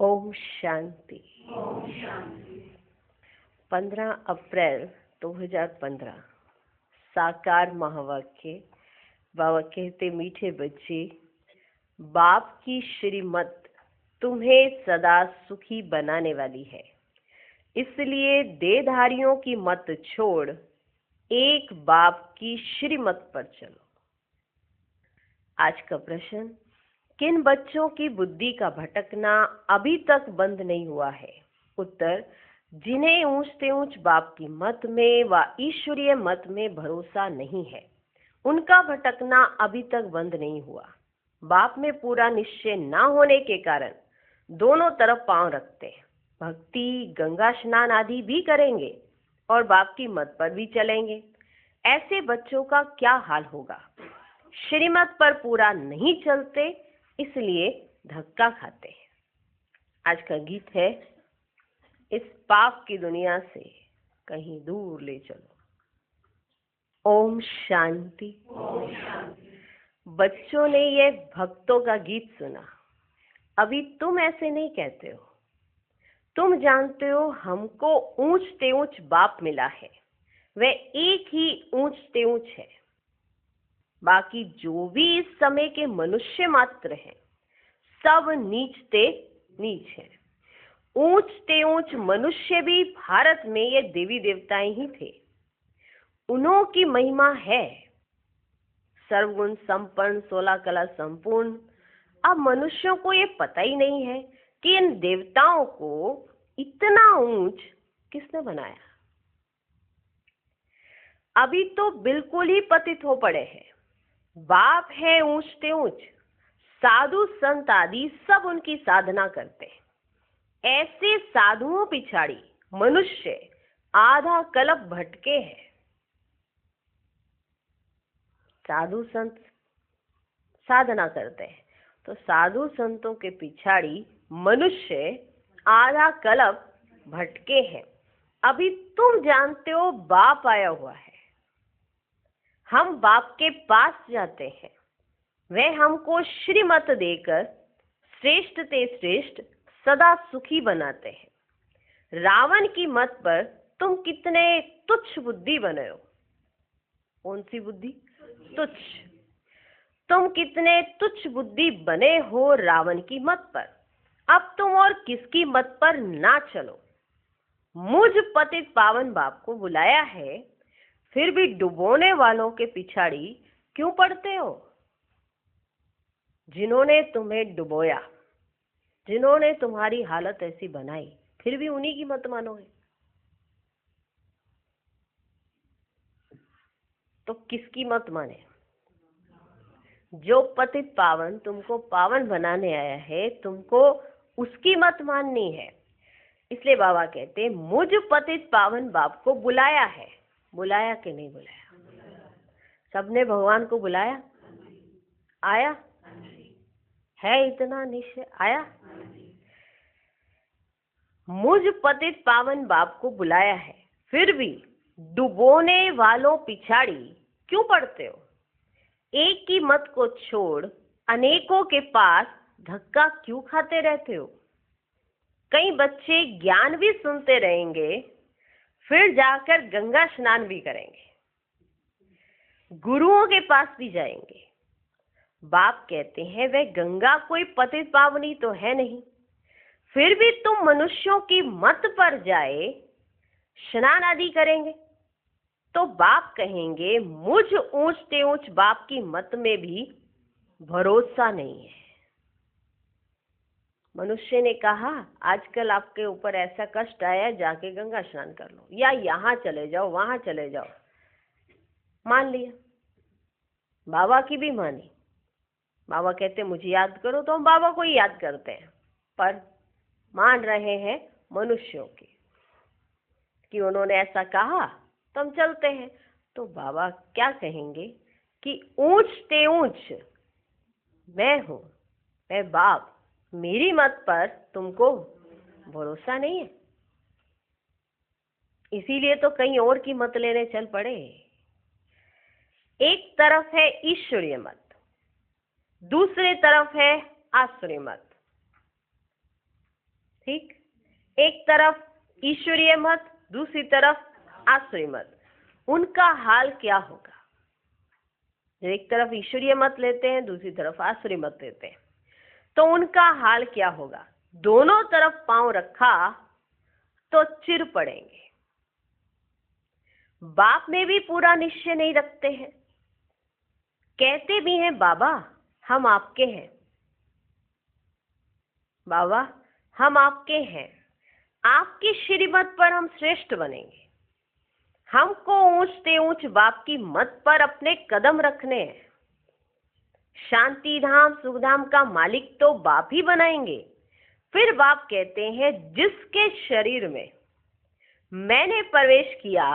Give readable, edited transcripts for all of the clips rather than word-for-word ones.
ओम शांति। 15 अप्रैल 2015 साकार महावाक्य। बाबा कहते, मीठे बच्चे, बाप की श्रीमत तुम्हें सदा सुखी बनाने वाली है, इसलिए देहधारियों की मत छोड़ एक बाप की श्रीमत पर चलो। आज का प्रश्न, किन बच्चों की बुद्धि का भटकना अभी तक बंद नहीं हुआ है? उत्तर, जिन्हें ऊंचते ऊंच बाप की मत में व ईश्वरीय मत में भरोसा नहीं है, उनका भटकना अभी तक बंद नहीं हुआ। बाप में पूरा निश्चय ना होने के कारण दोनों तरफ पांव रखते हैं, भक्ति, गंगा स्नान आदि भी करेंगे और बाप की मत पर भी चलेंगे। ऐसे बच्चों का क्या हाल होगा? श्रीमत पर पूरा नहीं चलते, इसलिए धक्का खाते हैं। आज का गीत है, इस पाप की दुनिया से कहीं दूर ले चलो। ओम शांति। बच्चों ने ये भक्तों का गीत सुना। अभी तुम ऐसे नहीं कहते हो। तुम जानते हो हमको ऊंचते ऊंच बाप मिला है, वह एक ही ऊंचते ऊंच है। बाकी जो भी इस समय के मनुष्य मात्र हैं, सब नीचते नीच है। ऊंचते ऊंच मनुष्य भी भारत में ये देवी देवताएं ही थे। उन्हों की महिमा है, सर्वगुण संपन्न, 16 कला संपूर्ण। अब मनुष्यों को ये पता ही नहीं है कि इन देवताओं को इतना ऊंच किसने बनाया। अभी तो बिल्कुल ही पतित हो पड़े हैं। बाप है ऊंचते ऊंच, साधु संत आदि सब उनकी साधना करते हैं। ऐसे साधुओं पिछाड़ी मनुष्य आधा कल्प भटके हैं। साधु संत साधना करते हैं, तो साधु संतों के पिछाड़ी मनुष्य आधा कल्प भटके हैं। अभी तुम जानते हो बाप आया हुआ है। हम बाप के पास जाते हैं, वह हमको श्रीमत देकर श्रेष्ठ ते श्रेष्ठ सदा सुखी बनाते हैं। रावण की मत पर तुम कितने तुच्छ बुद्धि बने हो। कौन सी बुद्धि? तुच्छ। तुम कितने तुच्छ बुद्धि बने हो रावण की मत पर। अब तुम और किसकी मत पर ना चलो। मुझ पतित पावन बाप को बुलाया है, फिर भी डुबोने वालों के पिछाड़ी क्यों पड़ते हो? जिन्होंने तुम्हें डुबोया, जिन्होंने तुम्हारी हालत ऐसी बनाई, फिर भी उन्हीं की मत मानोगे तो किसकी मत माने? जो पतित पावन तुमको पावन बनाने आया है, तुमको उसकी मत माननी है। इसलिए बाबा कहते, मुझ पतित पावन बाप को बुलाया है। बुलाया कि नहीं बुलाया? सबने भगवान को बुलाया? आया है? इतना निश्चय आया? मुझ पतित पावन बाप को बुलाया है, फिर भी डुबोने वालों पिछाड़ी क्यों पड़ते हो? एक की मत को छोड़ अनेकों के पास धक्का क्यों खाते रहते हो? कई बच्चे ज्ञान भी सुनते रहेंगे, फिर जाकर गंगा स्नान भी करेंगे, गुरुओं के पास भी जाएंगे। बाप कहते हैं, वह गंगा कोई पतित पावनी तो है नहीं, फिर भी तुम मनुष्यों की मत पर जाए स्नान आदि करेंगे। तो बाप कहेंगे, मुझ ऊंचते ऊंच बाप की मत में भी भरोसा नहीं है। मनुष्य ने कहा, आजकल आपके ऊपर ऐसा कष्ट आया, जाके गंगा स्नान कर लो, या यहाँ चले जाओ, वहां चले जाओ। मान लिया, बाबा की भी मानी। बाबा कहते, मुझे याद करो, तो हम बाबा को ही याद करते हैं। पर मान रहे हैं मनुष्यों की कि उन्होंने ऐसा कहा तो हम चलते हैं। तो बाबा क्या कहेंगे कि ऊंचते ऊंच मैं हूं, मैं बाप, मेरी मत पर तुमको भरोसा नहीं है, इसीलिए तो कहीं और की मत लेने चल पड़े। एक तरफ है ईश्वरीय मत, दूसरे तरफ है आसुरी मत। ठीक, एक तरफ ईश्वरीय मत, दूसरी तरफ आसुरी मत, उनका हाल क्या होगा? एक तरफ ईश्वरीय मत लेते हैं, दूसरी तरफ आसुरी मत लेते हैं, तो उनका हाल क्या होगा? दोनों तरफ पांव रखा तो चिर पड़ेंगे। बाप में भी पूरा निश्चय नहीं रखते हैं, कहते भी हैं बाबा हम आपके हैं, बाबा हम आपके हैं, आपकी श्रीमत पर हम श्रेष्ठ बनेंगे, हमको ऊंचते ऊंच बाप की मत पर अपने कदम रखने हैं, शांति धाम सुख धाम का मालिक तो बाप ही बनाएंगे। फिर बाप कहते हैं जिसके शरीर में मैंने प्रवेश किया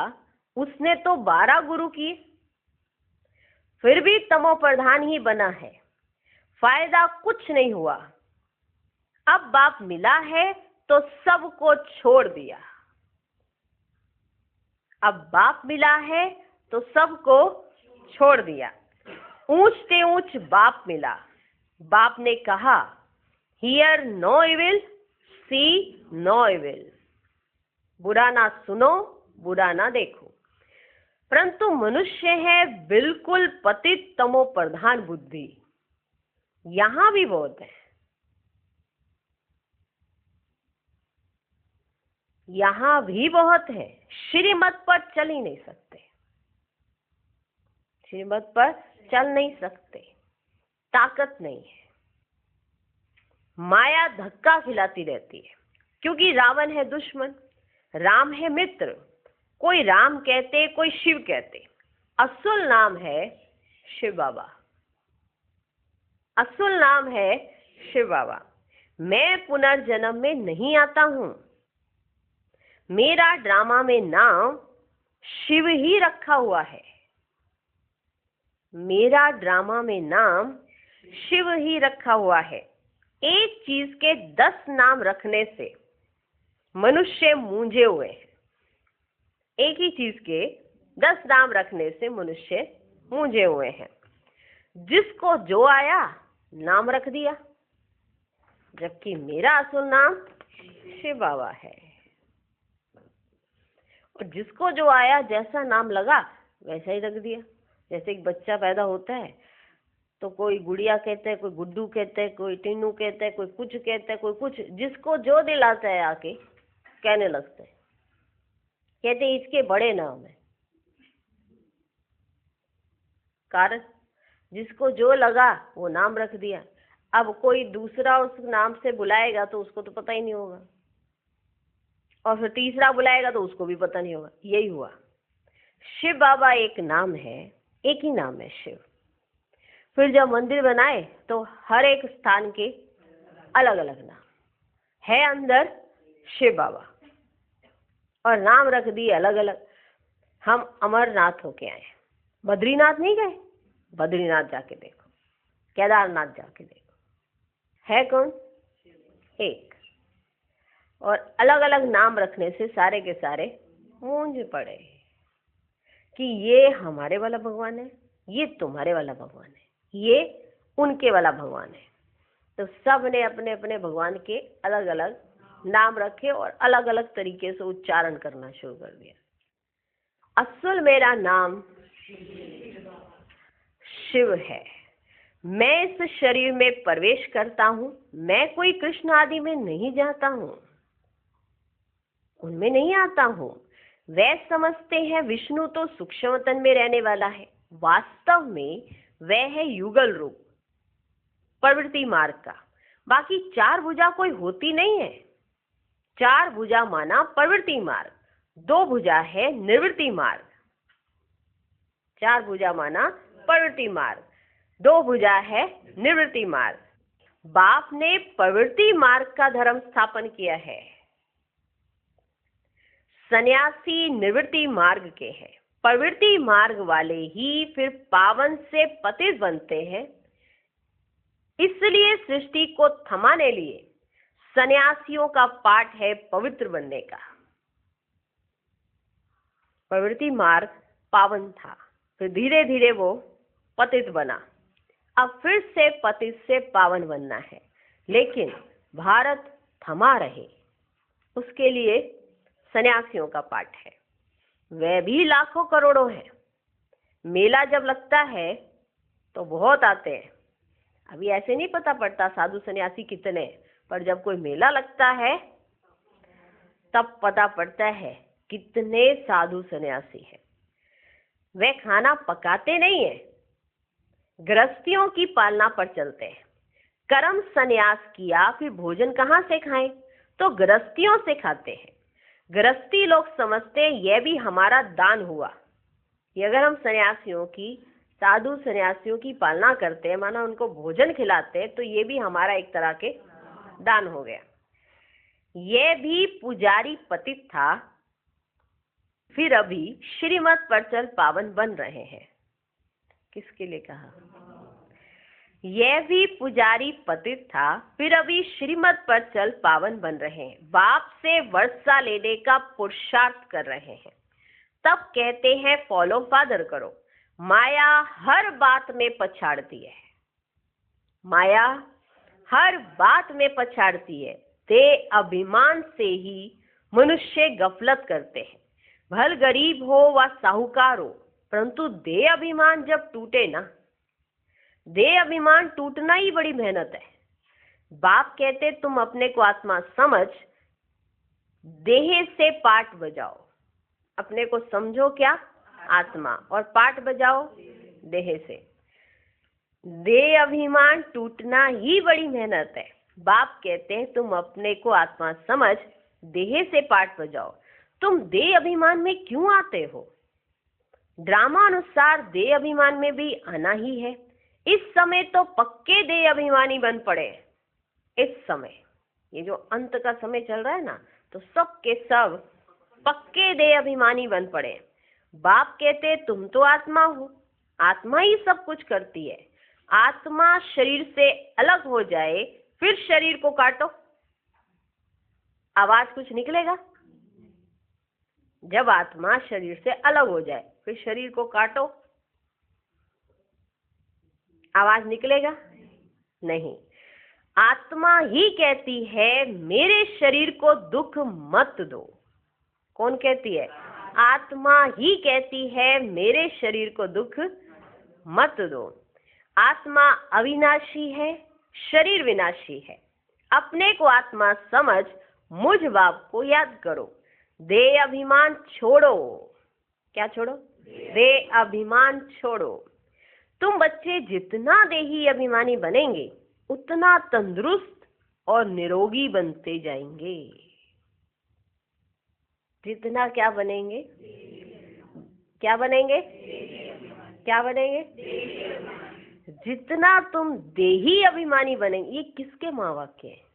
उसने तो 12 गुरु किए, फिर भी तमो प्रधान ही बना है, फायदा कुछ नहीं हुआ। अब बाप मिला है तो सबको छोड़ दिया, अब बाप मिला है तो सबको छोड़ दिया। ऊंचते ऊंच बाप मिला, बाप ने कहा hear no evil, see no evil, बुरा ना सुनो, बुरा ना देखो। परंतु मनुष्य है बिल्कुल पतित तमो प्रधान बुद्धि, यहां भी बहुत है, यहां भी बहुत है, श्रीमत पर चल ही नहीं सकते, श्रीमत पर चल नहीं सकते, ताकत नहीं है, माया धक्का खिलाती रहती है, क्योंकि रावण है दुश्मन, राम है मित्र। कोई राम कहते, कोई शिव कहते, असुल नाम है शिव बाबा, असुल नाम है शिव बाबा। मैं पुनर्जन्म में नहीं आता हूं, मेरा ड्रामा में नाम शिव ही रखा हुआ है, मेरा ड्रामा में नाम शिव ही रखा हुआ है। एक चीज के 10 नाम रखने से मनुष्य मूंझे हुए हैं, एक ही चीज के 10 नाम रखने से मनुष्य मूंझे हुए हैं। जिसको जो आया नाम रख दिया, जबकि मेरा असल नाम शिव बाबा है। और जिसको जो आया, जैसा नाम लगा वैसा ही रख दिया। जैसे एक बच्चा पैदा होता है तो कोई गुड़िया कहते हैं, कोई गुड्डू कहते हैं, कोई टीनू कहते हैं, कोई कुछ कहते हैं, कोई कुछ, जिसको जो दिल आता है आके कहने लगते हैं, कहते हैं इसके बड़े नाम है। कारण जिसको जो लगा वो नाम रख दिया। अब कोई दूसरा उस नाम से बुलाएगा तो उसको तो पता ही नहीं होगा, और फिर तीसरा बुलाएगा तो उसको भी पता नहीं होगा। यही हुआ। शिव बाबा एक नाम है, एक ही नाम है शिव। फिर जब मंदिर बनाए तो हर एक स्थान के अलग अलग नाम है, अंदर शिव बाबा, और नाम रख दिए अलग अलग। हम अमरनाथ होके आए, बद्रीनाथ नहीं गए, बद्रीनाथ जाके देखो, केदारनाथ जाके देखो, है कौन? एक। और अलग अलग नाम रखने से सारे के सारे मूंझ पड़े कि ये हमारे वाला भगवान है, ये तुम्हारे वाला भगवान है, ये उनके वाला भगवान है। तो सब ने अपने अपने भगवान के अलग अलग नाम रखे और अलग अलग तरीके से उच्चारण करना शुरू कर दिया। असल मेरा नाम शिव है। मैं इस शरीर में प्रवेश करता हूं, मैं कोई कृष्ण आदि में नहीं जाता हूं, उनमें नहीं आता हूं। वे समझते हैं विष्णु तो सूक्ष्म तन में रहने वाला है, वास्तव में वह है युगल रूप प्रवृत्ति मार्ग का। बाकी 4 भुजा कोई होती नहीं है। 4 भुजा माना प्रवृत्ति मार्ग, 2 भुजा है निवृत्ति मार्ग। 4 भुजा माना प्रवृत्ति मार्ग, 2 भुजा है निवृत्ति मार्ग। बाप ने प्रवृत्ति मार्ग का धर्म स्थापन किया है। सन्यासी निवृत्ति मार्ग के हैं। प्रवृत्ति मार्ग वाले ही फिर पावन से पतित बनते हैं। इसलिए सृष्टि को थमाने लिए सन्यासियों का पाठ है पवित्र बनने का। प्रवृत्ति मार्ग पावन था, फिर धीरे धीरे वो पतित बना। अब फिर से पतित से पावन बनना है, लेकिन भारत थमा रहे। उसके लिए सन्यासियों का पाठ है। वह भी लाखों करोड़ों है। मेला जब लगता है तो बहुत आते हैं। अभी ऐसे नहीं पता पड़ता साधु सन्यासी कितने, पर जब कोई मेला लगता है तब पता पड़ता है कितने साधु सन्यासी हैं। वे खाना पकाते नहीं है, गृहस्थियों की पालना पर चलते हैं। कर्म सन्यास किया फिर भोजन कहाँ से खाएं? तो गृहस्थियों से खाते हैं। गृहस्थी लोग समझते हैं यह भी हमारा दान हुआ कि अगर हम सन्यासियों की, साधु सन्यासियों की पालना करते हैं, माना उनको भोजन खिलाते हैं, तो ये भी हमारा एक तरह के दान हो गया। यह भी पुजारी पतित था, फिर अभी श्रीमत पर चल पावन बन रहे हैं। किसके लिए कहा? यह भी पुजारी पतित था, फिर अभी श्रीमत पर चल पावन बन रहे हैं। बाप से वर्षा लेने का पुरुषार्थ कर रहे हैं। तब कहते हैं फॉलो फादर करो। माया हर बात में पछाड़ती है। माया हर बात में पछाड़ती है। ते अभिमान से ही मनुष्य गफलत करते हैं। भल गरीब हो व साहूकार हो, परंतु देह अभिमान जब टूटे ना, देह अभिमान टूटना ही बड़ी मेहनत है। बाप कहते तुम अपने को आत्मा समझ, देह से पाठ बजाओ। अपने को समझो क्या? आत्मा, और पाठ बजाओ देह से। देह अभिमान टूटना ही बड़ी मेहनत है। बाप कहते हैं तुम अपने को आत्मा समझ, देह से पाठ बजाओ। तुम देह अभिमान में क्यों आते हो? ड्रामा अनुसार देह अभिमान में भी आना ही है। इस समय तो पक्के देह अभिमानी बन पड़े। इस समय ये जो अंत का समय चल रहा है ना, तो सब के सब पक्के देह अभिमानी बन पड़े। बाप कहते तुम तो आत्मा हो, आत्मा ही सब कुछ करती है। आत्मा शरीर से अलग हो जाए फिर शरीर को काटो, आवाज कुछ निकलेगा? जब आत्मा शरीर से अलग हो जाए फिर शरीर को काटो, आवाज निकलेगा? नहीं। आत्मा ही कहती है मेरे शरीर को दुख मत दो। कौन कहती है? आत्मा ही कहती है मेरे शरीर को दुख मत दो। आत्मा अविनाशी है, शरीर विनाशी है। अपने को आत्मा समझ, मुझ बाप को याद करो। देह अभिमान छोड़ो। क्या छोड़ो? देह अभिमान छोड़ो। तुम बच्चे जितना देही अभिमानी बनेंगे उतना तंदुरुस्त और निरोगी बनते जाएंगे। जितना क्या बनेंगे? क्या बनेंगे? क्या बनेंगे? जितना तुम देही अभिमानी बनेंगे। ये किसके महावाक्य है?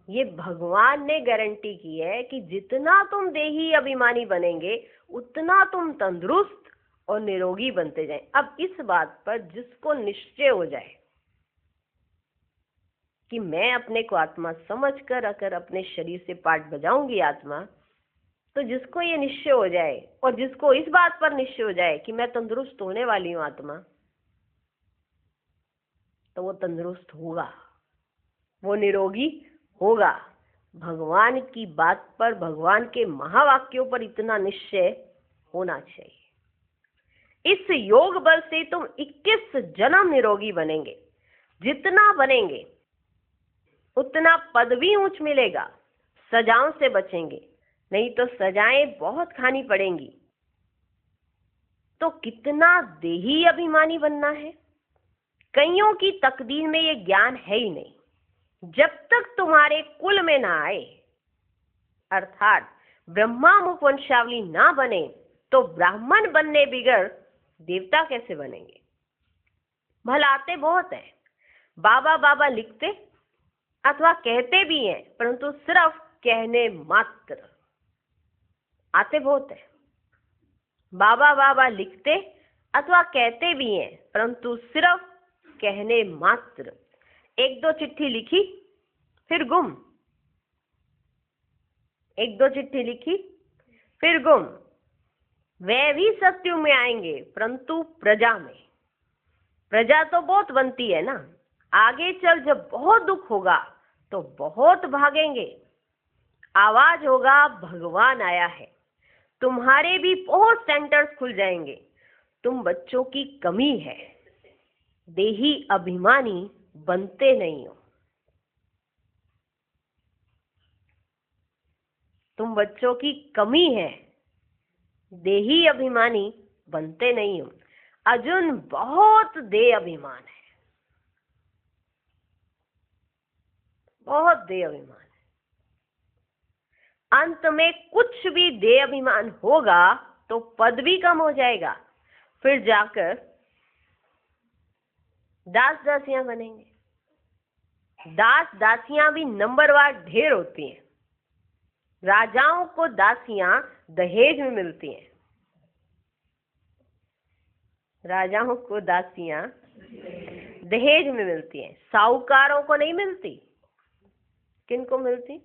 ये भगवान ने गारंटी की है कि जितना तुम देही अभिमानी बनेंगे उतना तुम तंदुरुस्त और निरोगी बनते जाएं। अब इस बात पर जिसको निश्चय हो जाए कि मैं अपने को आत्मा समझकर अगर अपने शरीर से पाठ बजाऊंगी आत्मा, तो जिसको ये निश्चय हो जाए और जिसको इस बात पर निश्चय हो जाए कि मैं तंदुरुस्त होने वाली हूं आत्मा, तो वो तंदुरुस्त होगा, वो निरोगी होगा। भगवान की बात पर, भगवान के महावाक्यों पर इतना निश्चय होना चाहिए। इस योग बल से तुम 21 जन्म निरोगी बनेंगे। जितना बनेंगे उतना पद भी ऊंच मिलेगा। सजाओं से बचेंगे, नहीं तो सजाएं बहुत खानी पड़ेंगी। तो कितना देही अभिमानी बनना है। कईयों की तकदीर में ये ज्ञान है ही नहीं। जब तक तुम्हारे कुल में ना आए, अर्थात ब्रह्मा मुख वंशावली ना बने, तो ब्राह्मण बनने बिगड़ देवता कैसे बनेंगे? भलाते बहुत है, बाबा बाबा लिखते अथवा कहते भी हैं, परंतु सिर्फ कहने मात्र। आते बहुत है, बाबा बाबा लिखते अथवा कहते भी हैं, परंतु सिर्फ कहने मात्र। एक दो चिट्ठी लिखी फिर गुम, एक दो चिट्ठी लिखी फिर गुम। वे भी सत्युग में आएंगे, परंतु प्रजा में। प्रजा तो बहुत बनती है ना, आगे चल जब बहुत दुख होगा तो बहुत भागेंगे। आवाज होगा भगवान आया है। तुम्हारे भी बहुत सेंटर्स खुल जाएंगे। तुम बच्चों की कमी है, देही अभिमानी बनते नहीं हो। तुम बच्चों की कमी है, देही अभिमानी बनते नहीं हो। अर्जुन बहुत देह अभिमान है, बहुत देह अभिमान है। अंत में कुछ भी देह अभिमान होगा तो पद भी कम हो जाएगा, फिर जाकर दास दासियां बनेंगे। दास दासियां भी नंबरवार ढेर होती हैं। राजाओं को दासियां दहेज में मिलती हैं। राजाओं को दासियां दहेज में मिलती हैं, साहूकारों को नहीं मिलती। किनको मिलती?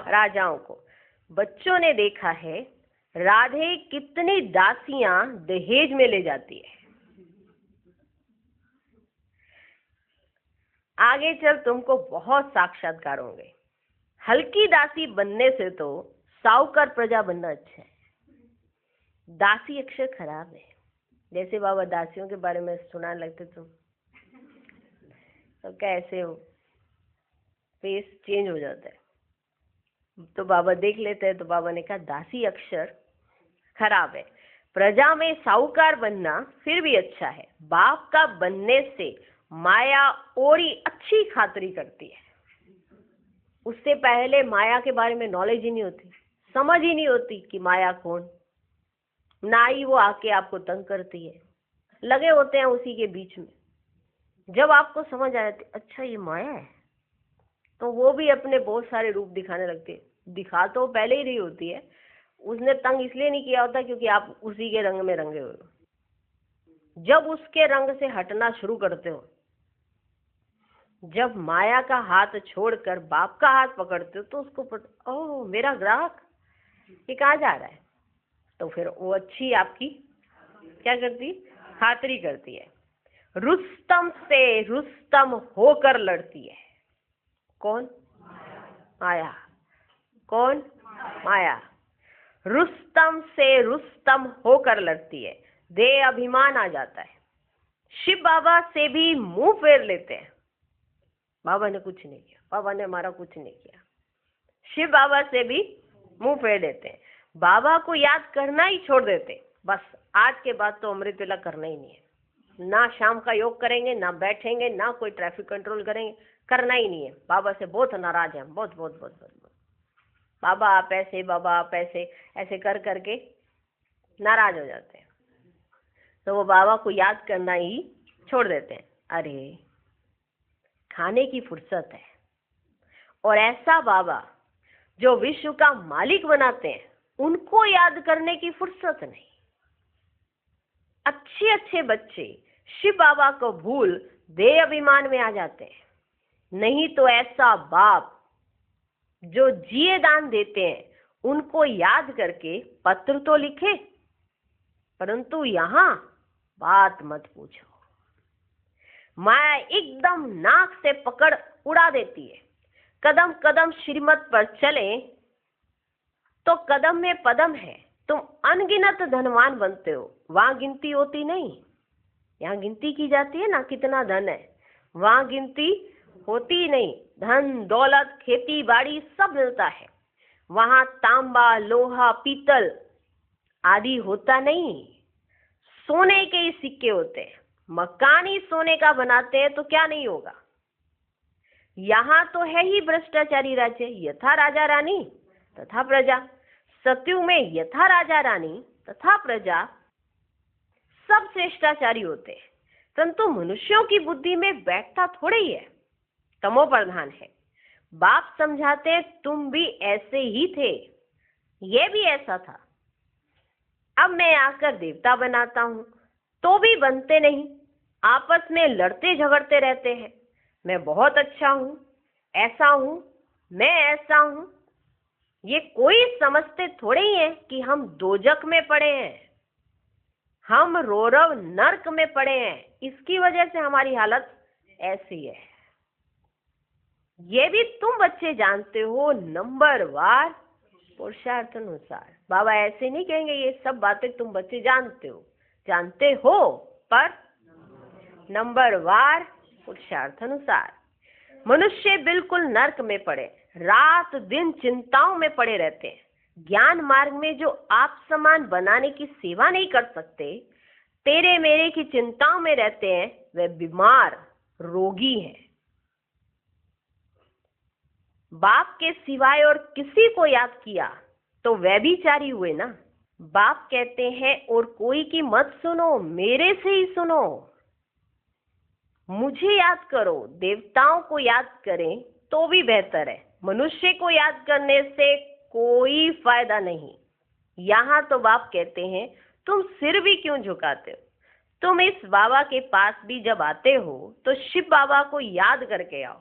राजाओं को। बच्चों ने देखा है राधे कितनी दासियां दहेज में ले जाती है। आगे चल तुमको बहुत साक्षात्कार होंगे। हल्की दासी बनने से तो साहूकार प्रजा बनना अच्छा है। दासी अक्षर खराब है। जैसे बाबा दासियों के बारे में सुनाने लगते तुम तो कैसे हो, फेस चेंज हो जाता है। तो बाबा देख लेते हैं, तो बाबा ने कहा दासी अक्षर खराब है। प्रजा में साहूकार बनना फिर भी अच्छा है। बाप का बनने से माया और ही अच्छी खातरी करती है। उससे पहले माया के बारे में नॉलेज ही नहीं होती, समझ ही नहीं होती कि माया कौन, ना ही वो आके आपको तंग करती है। लगे होते हैं उसी के बीच में। जब आपको समझ आ जाती अच्छा ये माया है, तो वो भी अपने बहुत सारे रूप दिखाने लगती है। दिखा तो पहले ही रही होती है, उसने तंग इसलिए नहीं किया होता क्योंकि आप उसी के रंग में रंगे हुए हो। जब उसके रंग से हटना शुरू करते हो, जब माया का हाथ छोड़कर बाप का हाथ पकड़ते हो, तो उसको ओह मेरा ग्राहक ये कहाँ जा रहा है, तो फिर वो अच्छी आपकी क्या करती, खातरी करती है। रुस्तम से रुस्तम होकर लड़ती है। कौन? माया। कौन? माया। रुस्तम से रुस्तम होकर लड़ती है। देह अभिमान आ जाता है। शिव बाबा से भी मुंह फेर लेते हैं। बाबा ने कुछ नहीं किया, बाबा ने हमारा कुछ नहीं किया। शिव बाबा से भी मुंह फेर लेते हैं। बाबा को याद करना ही छोड़ देते। बस आज के बाद तो अमृत वेला करना ही नहीं है। ना शाम का योग करेंगे, ना बैठेंगे, ना कोई ट्रैफिक कंट्रोल करेंगे, करना ही नहीं है। बाबा से बहुत नाराज हैं, बहुत बहुत बहुत बहुत, बहुत। बाबा आप ऐसे, बाबा आप ऐसे, ऐसे कर करके नाराज हो जाते हैं। तो वो बाबा को याद करना ही छोड़ देते हैं। अरे खाने की फुर्सत है, और ऐसा बाबा जो विश्व का मालिक बनाते हैं उनको याद करने की फुर्सत नहीं। अच्छे अच्छे बच्चे शिव बाबा को भूल देह अभिमान में आ जाते हैं। नहीं तो ऐसा बाप जो जिए दान देते हैं उनको याद करके पत्र तो लिखे, परंतु यहां बात मत पूछो। माया एकदम नाक से पकड़ उड़ा देती है। कदम कदम श्रीमत पर चले तो कदम में पदम है। तुम अनगिनत धनवान बनते हो, वहां गिनती होती नहीं। यहाँ गिनती की जाती है ना कितना धन है, वहां गिनती होती नहीं। धन दौलत खेती बाड़ी सब मिलता है। वहां तांबा लोहा पीतल आदि होता नहीं, सोने के ही सिक्के होते हैं। मकान ही सोने का बनाते हैं तो क्या नहीं होगा। यहाँ तो है ही भ्रष्टाचारी राज्य, यथा राजा रानी तथा प्रजा। सतयुग में यथा राजा रानी तथा प्रजा सब श्रेष्ठाचारी होते हैं, परंतु मनुष्यों की बुद्धि में बैठता थोड़े ही है, तमो प्रधान है। बाप समझाते हैं तुम भी ऐसे ही थे, ये भी ऐसा था। अब मैं आकर देवता बनाता हूं तो भी बनते नहीं, आपस में लड़ते झगड़ते रहते हैं। मैं बहुत अच्छा हूं, ऐसा हूं, मैं ऐसा हूं। ये कोई समझते थोड़े ही है कि हम दोजक में पड़े हैं, हम रौरव नर्क में पड़े हैं। इसकी वजह से हमारी हालत ऐसी है। ये भी तुम बच्चे जानते हो, नंबर वार पुरुषार्थ अनुसार। बाबा ऐसे नहीं कहेंगे ये सब बातें तुम बच्चे जानते हो पर नंबर वार पुरुषार्थ अनुसार। मनुष्य बिल्कुल नर्क में पड़े, रात दिन चिंताओं में पड़े रहते हैं। ज्ञान मार्ग में जो आप समान बनाने की सेवा नहीं कर सकते, तेरे मेरे की चिंताओं में रहते हैं, वे बीमार रोगी हैं। बाप के सिवाय और किसी को याद किया तो वह भी चारी हुए ना। बाप कहते हैं और कोई की मत सुनो, मेरे से ही सुनो। मुझे याद करो, देवताओं को याद करें तो भी बेहतर है। मनुष्य को याद करने से कोई फायदा नहीं। यहाँ तो बाप कहते हैं तुम सिर भी क्यों झुकाते हो। तुम इस बाबा के पास भी जब आते हो तो शिव बाबा को याद करके आओ।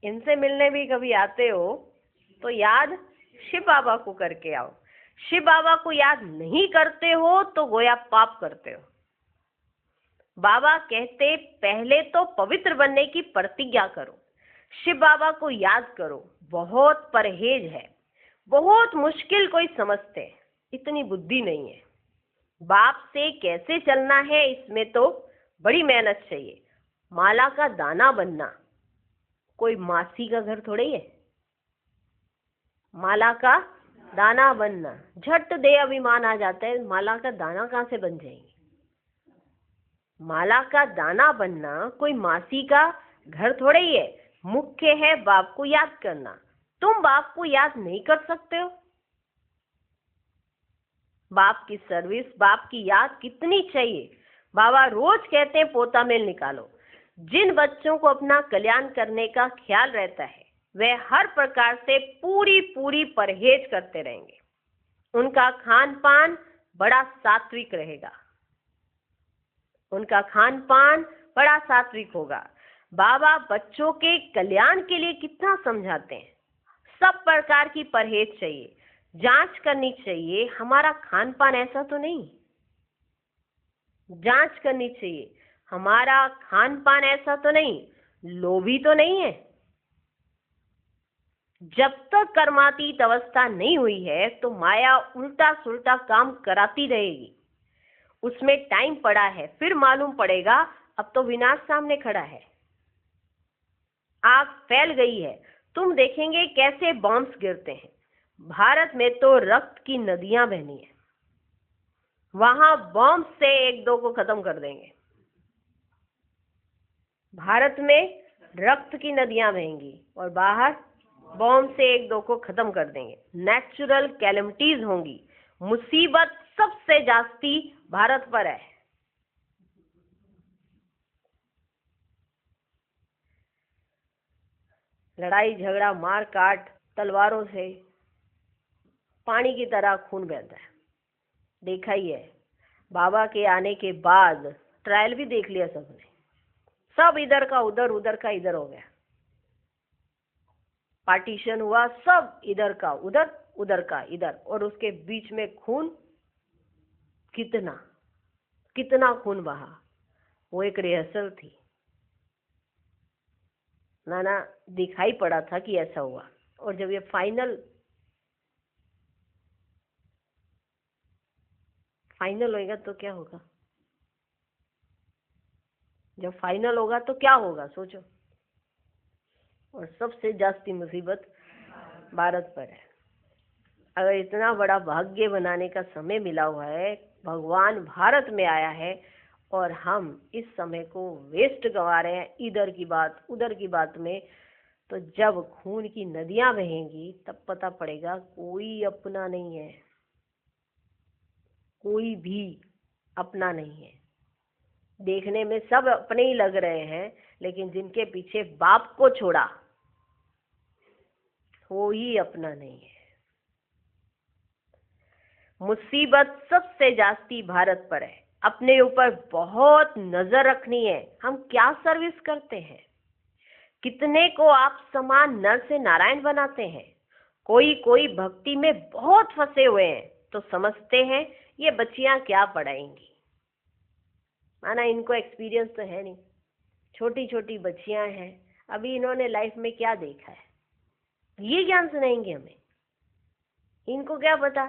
इनसे मिलने भी कभी आते हो तो याद शिव बाबा को करके आओ। शिव बाबा को याद नहीं करते हो तो गोया पाप करते हो। बाबा कहते पहले तो पवित्र बनने की प्रतिज्ञा करो, शिव बाबा को याद करो। बहुत परहेज है, बहुत मुश्किल कोई समझते हैं, इतनी बुद्धि नहीं है। बाप से कैसे चलना है इसमें तो बड़ी मेहनत चाहिए। माला का दाना बनना कोई मासी का घर थोड़े ही है। माला का दाना बनना झट दे अभिमान आ जाता है, माला का दाना कहाँ से बन जाएंगे। माला का दाना बनना कोई मासी का घर थोड़े ही है। मुख्य है बाप को याद करना। तुम बाप को याद नहीं कर सकते हो। बाप की सर्विस, बाप की याद कितनी चाहिए। बाबा रोज कहते हैं पोता मेल निकालो। जिन बच्चों को अपना कल्याण करने का ख्याल रहता है वे हर प्रकार से पूरी परहेज करते रहेंगे। उनका खान पान बड़ा सात्विक रहेगा, उनका खान पान बड़ा सात्विक होगा। बाबा बच्चों के कल्याण के लिए कितना समझाते हैं। सब प्रकार की परहेज चाहिए, जांच करनी चाहिए हमारा खान पान ऐसा तो नहीं। जांच करनी चाहिए हमारा खान पान ऐसा तो नहीं, लोभी तो नहीं है। जब तक कर्मातीत अवस्था नहीं हुई है तो माया उल्टा सुल्टा काम कराती रहेगी। उसमें टाइम पड़ा है, फिर मालूम पड़ेगा अब तो विनाश सामने खड़ा है। आग फैल गई है। तुम देखेंगे कैसे बॉम्ब्स गिरते हैं। भारत में तो रक्त की नदियां बहनी है, वहां बॉम्ब से एक दो को खत्म कर देंगे। भारत में रक्त की नदियां बहेंगी और बाहर बॉम्ब से एक दो को खत्म कर देंगे। नेचुरल कैलेमिटीज होंगी। मुसीबत सबसे जास्ती भारत पर है। लड़ाई झगड़ा मार काट तलवारों से पानी की तरह खून बहता है। देखा ही है। बाबा के आने के बाद ट्रायल भी देख लिया सबने। सब इधर का उधर, उधर का इधर हो गया। पार्टीशन हुआ, सब इधर का उधर, उधर का इधर, और उसके बीच में खून कितना कितना खून बहा। वो एक रिहर्सल थी। नाना दिखाई पड़ा था कि ऐसा हुआ। और जब ये फाइनल होगा तो क्या होगा। जब फाइनल होगा तो क्या होगा सोचो। और सबसे जास्ती मुसीबत भारत पर है। अगर इतना बड़ा भाग्य बनाने का समय मिला हुआ है, भगवान भारत में आया है और हम इस समय को वेस्ट गंवा रहे हैं इधर की बात उधर की बात में, तो जब खून की नदियां बहेंगी तब पता पड़ेगा कोई अपना नहीं है, कोई भी अपना नहीं है। देखने में सब अपने ही लग रहे हैं, लेकिन जिनके पीछे बाप को छोड़ा कोई अपना नहीं है। मुसीबत सबसे जास्ती भारत पर है। अपने ऊपर बहुत नजर रखनी है। हम क्या सर्विस करते हैं। कितने को आप समान नर से नारायण बनाते हैं। कोई भक्ति में बहुत फंसे हुए हैं तो समझते हैं ये बच्चियां क्या पढ़ाएंगी। माना इनको एक्सपीरियंस तो है नहीं, छोटी छोटी बच्चियां हैं, अभी इन्होंने लाइफ में क्या देखा है, ये ज्ञान सुनाएंगे हमें। इनको क्या पता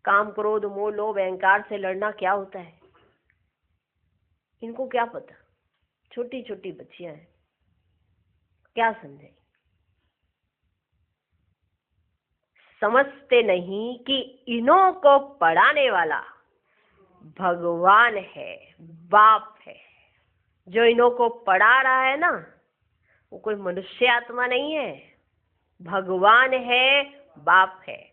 काम क्रोध मोह लोभ अहंकार से लड़ना क्या होता है, इनको क्या पता। छोटी छोटी बच्चियां हैं, क्या समझे, समझते नहीं कि इन्हों को पढ़ाने वाला भगवान है, बाप है। जो इन्हों को पढ़ा रहा है ना, वो कोई मनुष्य आत्मा नहीं है, भगवान है, बाप है।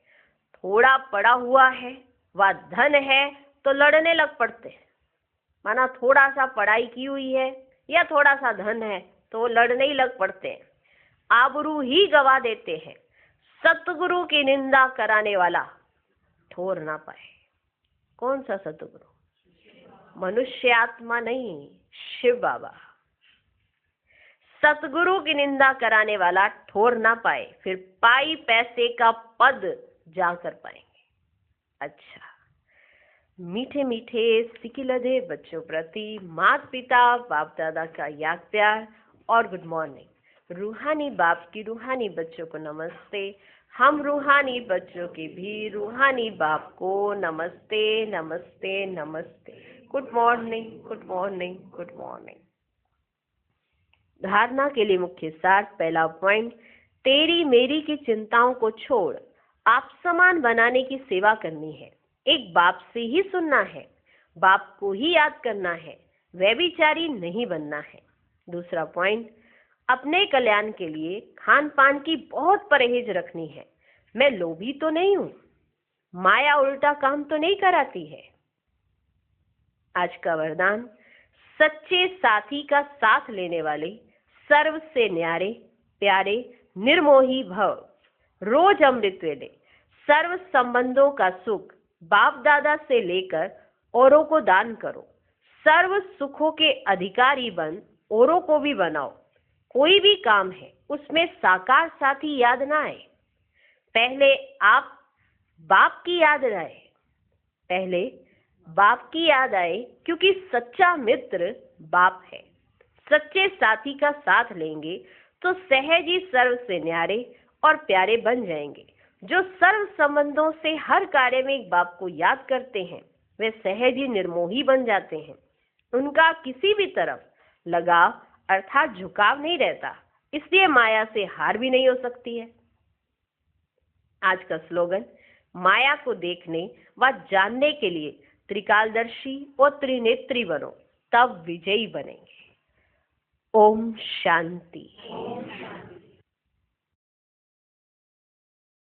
थोड़ा पढ़ा हुआ है व धन है तो लड़ने लग पड़ते हैं। माना थोड़ा सा पढ़ाई की हुई है या थोड़ा सा धन है तो वो लड़ने ही लग पड़ते हैं, आबरू ही गवा देते हैं। सतगुरु की निंदा कराने वाला ठोर ना पाए। कौन सा सतगुरु? मनुष्य आत्मा नहीं, शिव बाबा। सतगुरु की निंदा कराने वाला ठोर ना पाए, फिर पाई पैसे का पद जाकर पाएंगे। अच्छा, मीठे मीठे सिकिलधे बच्चों प्रति माता पिता बाप दादा का याद प्यार और गुड मॉर्निंग। रूहानी बाप की रूहानी बच्चों को नमस्ते। हम रूहानी बच्चों के भी रूहानी बाप को नमस्ते नमस्ते नमस्ते। Good morning, good morning, good morning. धारणा के लिए मुख्य सार। पहला पॉइंट, तेरी मेरी की चिंताओं को छोड़ आप समान बनाने की सेवा करनी है। एक बाप से ही सुनना है, बाप को ही याद करना है, व्यभिचारी नहीं बनना है। दूसरा पॉइंट, अपने कल्याण के लिए खान पान की बहुत परहेज रखनी है। मैं लोभी तो नहीं हूं, माया उल्टा काम तो नहीं कराती है। आज का वरदान, सच्चे साथी का साथ लेने वाले सर्व से न्यारे प्यारे निर्मोही भव, रोज अमृत वेले सर्व संबंधों का सुख बाप दादा से लेकर औरों को दान करो। सर्व सुखों के अधिकारी बन औरों को भी बनाओ। कोई भी काम है उसमें साकार साथी याद ना आए, पहले आप बाप की याद आए, पहले बाप की याद आए, क्योंकि सच्चा मित्र बाप है। सच्चे साथी का साथ लेंगे तो सहज ही सर्व से न्यारे और प्यारे बन जाएंगे। जो सर्व संबंधों से हर कार्य में एक बाप को याद करते हैं वे सहज ही निर्मोही बन जाते हैं। उनका किसी भी तरफ लगाव अर्थात झुकाव नहीं रहता, इसलिए माया से हार भी नहीं हो सकती है। आज का स्लोगन, माया को देखने व जानने के लिए त्रिकालदर्शी और त्रिनेत्री बनो, तब विजयी बनेंगे। ओम शांति।